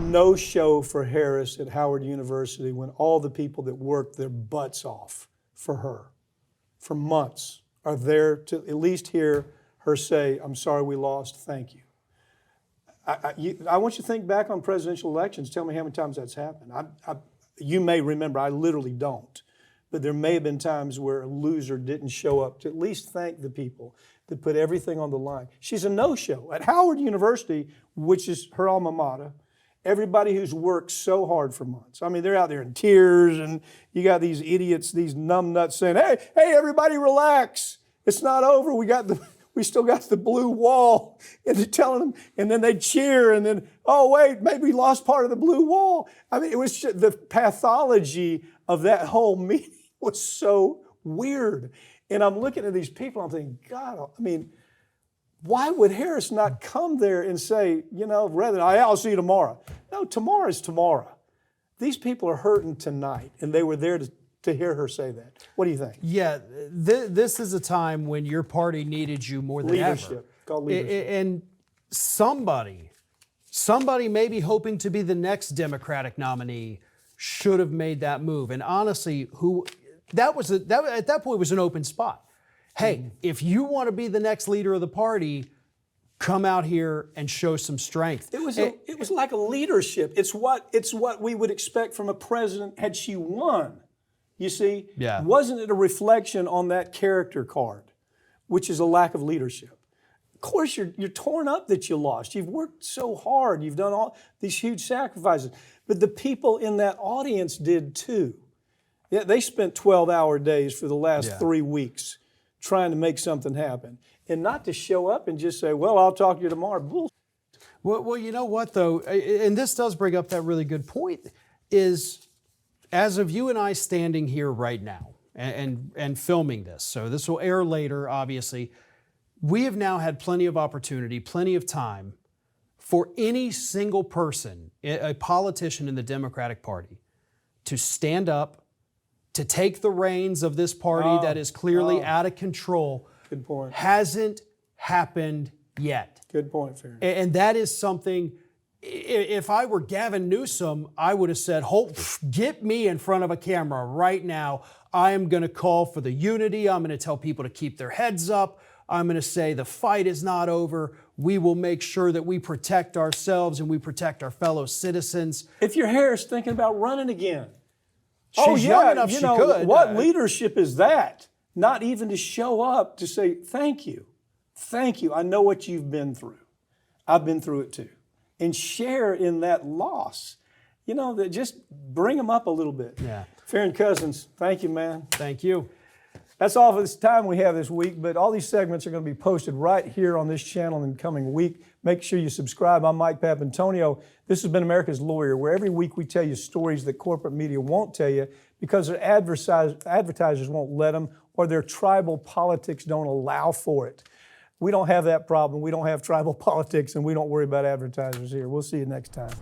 no show for Harris at Howard University when all the people that worked their butts off for her for months are there to at least hear her say, I'm sorry we lost, thank you. I want you to think back on presidential elections. Tell me how many times that's happened. You may remember, I literally don't. But there may have been times where a loser didn't show up to at least thank the people that put everything on the line. She's a no-show. At Howard University, which is her alma mater, everybody who's worked so hard for months. I mean, they're out there in tears, and you got these idiots, these numbnuts saying, hey, everybody relax. It's not over. We still got the blue wall. And they're telling them, and then they cheer, and then, oh, wait, maybe we lost part of the blue wall. I mean, it was just, the pathology of that whole meeting was so weird. And I'm looking at these people, I'm thinking, God, I mean, why would Harris not come there and say, rather, I'll see you tomorrow? No, tomorrow is tomorrow. These people are hurting tonight, and they were there to hear her say that. What do you think? Yeah, this is a time when your party needed you more than leadership. ever. Called leadership. And somebody maybe hoping to be the next Democratic nominee should have made that move. And honestly, at that point was an open spot. Hey, if you want to be the next leader of the party, come out here and show some strength. It was like a leadership. It's what we would expect from a president had she won. You see? Yeah. Wasn't it a reflection on that character card, which is a lack of leadership? Of course, you're torn up that you lost. You've worked so hard. You've done all these huge sacrifices. But the people in that audience did too. Yeah, they spent 12-hour days for the last 3 weeks trying to make something happen. And not to show up and just say, well, I'll talk to you tomorrow. Bull. Well, you know what, though, and this does bring up that really good point, is as of you and I standing here right now and filming this, so this will air later, obviously, we have now had plenty of opportunity, plenty of time for any single person, a politician in the Democratic Party, to stand up, to take the reins of this party that is clearly out of control. Good point. Hasn't happened yet. Good point, Farron. And that is something, if I were Gavin Newsom, I would have said, get me in front of a camera right now. I am going to call for the unity. I'm going to tell people to keep their heads up. I'm going to say the fight is not over. We will make sure that we protect ourselves and we protect our fellow citizens. If you're Harris thinking about running again, She's young enough she could. What leadership is that? Not even to show up to say, thank you. Thank you. I know what you've been through. I've been through it too. And share in that loss. That just bring them up a little bit. Yeah. Farron Cousins, thank you, man. Thank you. That's all for this time we have this week, but all these segments are going to be posted right here on this channel in the coming week. Make sure you subscribe. I'm Mike Papantonio. This has been America's Lawyer, where every week we tell you stories that corporate media won't tell you because their advertisers won't let them or their tribal politics don't allow for it. We don't have that problem. We don't have tribal politics, and we don't worry about advertisers here. We'll see you next time.